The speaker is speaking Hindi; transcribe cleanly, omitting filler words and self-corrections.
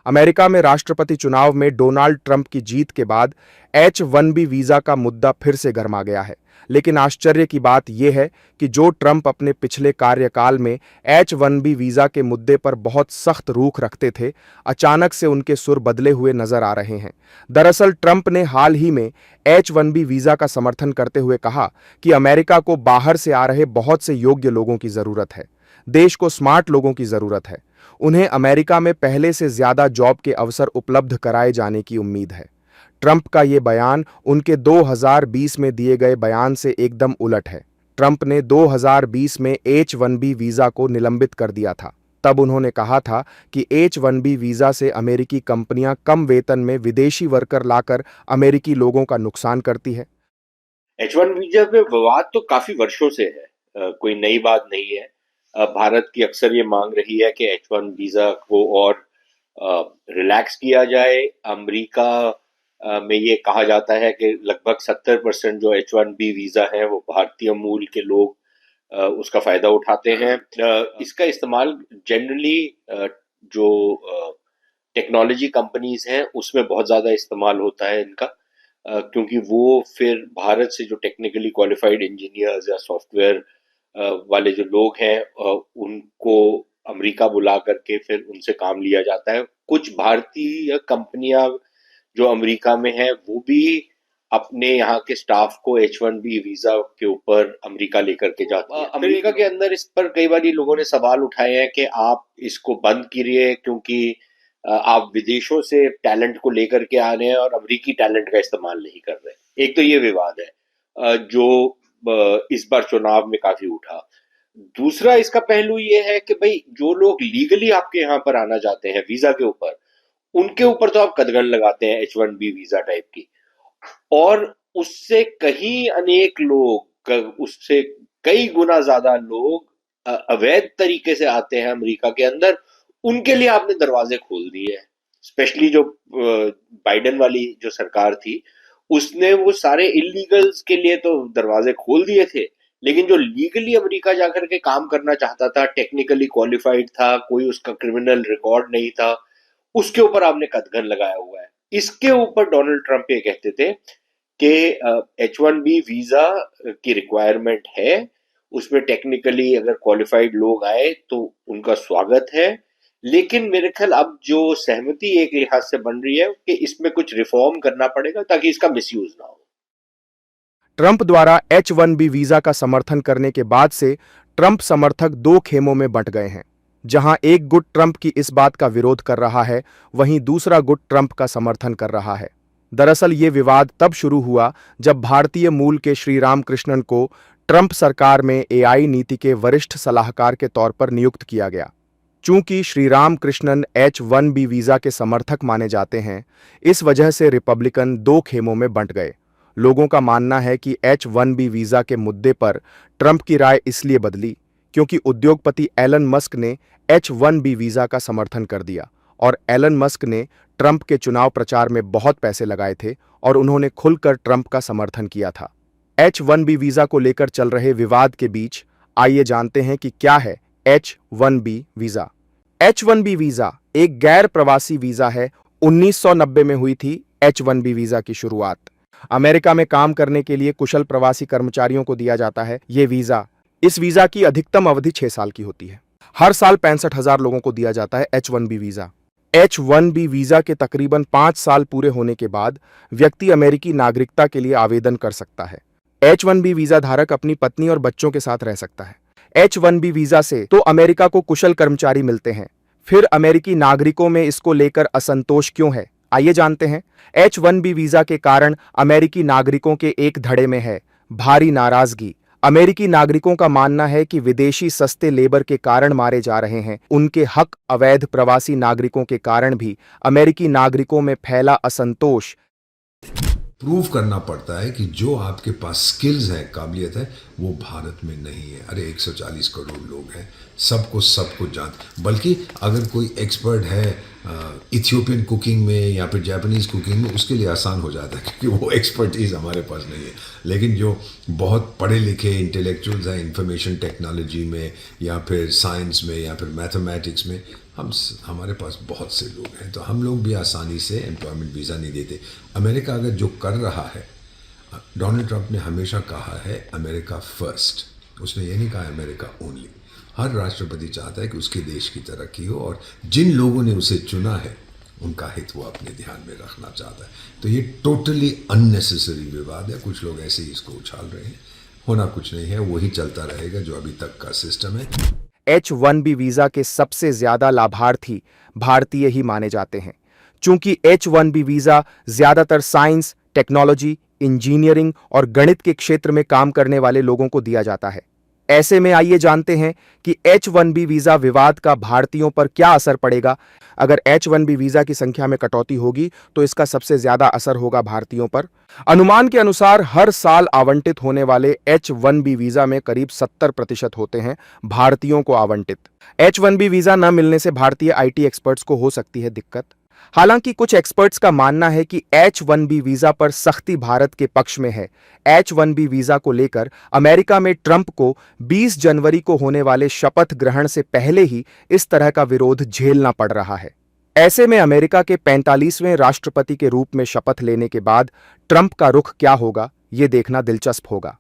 अमेरिका में राष्ट्रपति चुनाव में डोनाल्ड ट्रंप की जीत के बाद H-1B वीजा का मुद्दा फिर से गर्मा गया है। लेकिन आश्चर्य की बात यह है कि जो ट्रंप अपने पिछले कार्यकाल में H-1B वीजा के मुद्दे पर बहुत सख्त रूख रखते थे, अचानक से उनके सुर बदले हुए नजर आ रहे हैं। दरअसल ट्रंप ने हाल ही में H-1B वीजा का समर्थन करते हुए कहा कि अमेरिका को बाहर से आ रहे बहुत से योग्य लोगों की जरूरत है। देश को स्मार्ट लोगों की जरूरत है। उन्हें अमेरिका में पहले से ज्यादा जॉब के अवसर उपलब्ध कराए जाने की उम्मीद है। ट्रंप का ये बयान उनके 2020 में दिए गए बयान से एकदम उलट है। ट्रंप ने 2020 में H-1B वीजा को निलंबित कर दिया था। तब उन्होंने कहा था कि H-1B वीजा से अमेरिकी कंपनियां कम वेतन में विदेशी वर्कर लाकर अमेरिकी लोगों का नुकसान करती है। H-1 वीजा पे विवाद तो काफी वर्षों से है, कोई नई बात नहीं है। भारत की अक्सर ये मांग रही है कि H-1 वीजा को और रिलैक्स किया जाए। अमेरिका में ये कहा जाता है कि लगभग 70% जो H-1B वीजा है वो भारतीय मूल के लोग उसका फायदा उठाते हैं। इसका इस्तेमाल जनरली जो टेक्नोलॉजी कंपनीज हैं उसमें बहुत ज्यादा इस्तेमाल होता है इनका, क्योंकि वो फिर भारत से जो टेक्निकली क्वालिफाइड इंजीनियर्स या सॉफ्टवेयर वाले जो लोग हैं उनको अमेरिका बुला करके फिर उनसे काम लिया जाता है। कुछ भारतीय कंपनियां जो अमेरिका में हैं वो भी अपने यहाँ के स्टाफ को H-1B वीजा के ऊपर अमेरिका लेकर के जाती है। अमेरिका के अंदर इस पर कई बार लोगों ने सवाल उठाए हैं कि आप इसको बंद कीजिए, क्योंकि आप विदेशों से टैलेंट को लेकर के आ रहे हैं और अमेरिकी टैलेंट का इस्तेमाल नहीं कर रहे। एक तो ये विवाद है जो इस बार चुनाव में काफी उठा। दूसरा इसका पहलू ये है कि भाई जो लोग लीगली आपके यहाँ पर आना चाहते हैं वीजा के ऊपर, उनके ऊपर तो आप कदगन लगाते हैं H-1B वीजा टाइप की, और उससे कहीं अनेक लोग, उससे कई गुना ज्यादा लोग अवैध तरीके से आते हैं अमेरिका के अंदर। उनके लिए आपने दरवाजे खोल दिए हैं। स्पेशली जो बाइडेन वाली जो सरकार थी उसने वो सारे इलीगल्स के लिए तो दरवाजे खोल दिए थे, लेकिन जो लीगली अमेरिका जाकर के काम करना चाहता था, टेक्निकली क्वालिफाइड था, कोई उसका क्रिमिनल रिकॉर्ड नहीं था, उसके ऊपर आपने कदगन लगाया हुआ है। इसके ऊपर डोनाल्ड ट्रंप ये कहते थे कि H-1B वीजा की रिक्वायरमेंट है, उसमें टेक्निकली अगर क्वालिफाइड लोग आए तो उनका स्वागत है, लेकिन मेरे ख्याल अब जो सहमति एक लिहाज से बन रही है कि इसमें कुछ रिफॉर्म करना पड़ेगा ताकि इसका मिसयूज ना हो। ट्रंप द्वारा H-1B वीजा का समर्थन करने के बाद से ट्रंप समर्थक दो खेमों में बंट गए हैं। जहां एक गुट ट्रंप की इस बात का विरोध कर रहा है, वहीं दूसरा गुट ट्रंप का समर्थन कर रहा है। दरअसल ये विवाद तब शुरू हुआ जब भारतीय मूल के श्री राम कृष्णन को ट्रंप सरकार में AI नीति के वरिष्ठ सलाहकार के तौर पर नियुक्त किया गया। चूंकि श्री राम कृष्णन H-1B वीजा के समर्थक माने जाते हैं, इस वजह से रिपब्लिकन दो खेमों में बंट गए। लोगों का मानना है कि H-1B वीजा के मुद्दे पर ट्रंप की राय इसलिए बदली क्योंकि उद्योगपति एलन मस्क ने H-1B वीजा का समर्थन कर दिया और एलन मस्क ने ट्रंप के चुनाव प्रचार में बहुत पैसे लगाए थे और उन्होंने खुलकर ट्रंप का समर्थन किया था। H-1B वीजा को लेकर चल रहे विवाद के बीच आइए जानते हैं कि क्या है H-1B वीजा। H-1B वीजा एक गैर प्रवासी वीजा है। 1990 में हुई थी H-1B वीजा की शुरुआत। अमेरिका में काम करने के लिए कुशल प्रवासी कर्मचारियों को दिया जाता है ये वीजा। इस वीजा की अधिकतम अवधि 6 साल की होती है। हर साल 65,000 लोगों को दिया जाता है H-1B वीजा। H-1B वीजा के तकरीबन 5 साल पूरे होने के बाद व्यक्ति अमेरिकी नागरिकता के लिए आवेदन कर सकता है। H-1B वीजा धारक अपनी पत्नी और बच्चों के साथ रह सकता है। H-1B वीजा से तो अमेरिका को कुशल कर्मचारी मिलते हैं, फिर अमेरिकी नागरिकों में इसको लेकर असंतोष क्यों है, आइए जानते हैं। H-1B वीजा के कारण अमेरिकी नागरिकों के एक धड़े में है भारी नाराजगी। अमेरिकी नागरिकों का मानना है कि विदेशी सस्ते लेबर के कारण मारे जा रहे हैं। उनके हक अवैध प्रवासी नागरिकों के कारण भी अमेरिकी नागरिकों में फैला असंतोष। प्रूव करना पड़ता है कि जो आपके पास स्किल्स हैं, काबिलियत है, वो भारत में नहीं है। अरे 140 करोड़ लोग हैं, सबको जान, बल्कि अगर कोई एक्सपर्ट है इथियोपियन कुकिंग में या फिर जापानीज़ कुकिंग में, उसके लिए आसान हो जाता है क्योंकि वो एक्सपर्टीज़ हमारे पास नहीं है। लेकिन जो बहुत पढ़े लिखे इंटेलेक्चुअल्स हैं इंफॉर्मेशन टेक्नोलॉजी में या फिर साइंस में या फिर मैथमेटिक्स में, हमारे पास बहुत से लोग हैं, तो हम लोग भी आसानी से एम्प्लॉयमेंट वीज़ा नहीं देते। अमेरिका अगर जो कर रहा है, डोनाल्ड ट्रंप ने हमेशा कहा है अमेरिका फर्स्ट, उसने ये नहीं कहा अमेरिका ओनली। हर राष्ट्रपति चाहता है कि उसके देश की तरक्की हो, और जिन लोगों ने उसे चुना है उनका हित वो अपने ध्यान में रखना चाहता है। तो ये टोटली अननेसेसरी विवाद है, कुछ लोग ऐसे ही इसको उछाल रहे हैं। होना कुछ नहीं है, वही चलता रहेगा जो अभी तक का सिस्टम है। H1B वीजा के सबसे ज्यादा लाभार्थी भारतीय ही माने जाते हैं, चूंकि H1B वीजा ज्यादातर साइंस, टेक्नोलॉजी, इंजीनियरिंग और गणित के क्षेत्र में काम करने वाले लोगों को दिया जाता है। ऐसे में आइए जानते हैं कि H1B वीजा विवाद का भारतीयों पर क्या असर पड़ेगा। अगर H1B वीजा की संख्या में कटौती होगी तो इसका सबसे ज्यादा असर होगा भारतीयों पर। अनुमान के अनुसार हर साल आवंटित होने वाले H1B वीजा में करीब 70% होते हैं भारतीयों को आवंटित। H1B वीजा न मिलने से भारतीय IT एक्सपर्ट्स को हो सकती है दिक्कत। हालांकि कुछ एक्सपर्ट्स का मानना है कि H1B वीजा पर सख्ती भारत के पक्ष में है। H1B वीजा को लेकर अमेरिका में ट्रंप को 20 जनवरी को होने वाले शपथ ग्रहण से पहले ही इस तरह का विरोध झेलना पड़ रहा है। ऐसे में अमेरिका के 45वें राष्ट्रपति के रूप में शपथ लेने के बाद ट्रंप का रुख क्या होगा, यह देखना दिलचस्प होगा।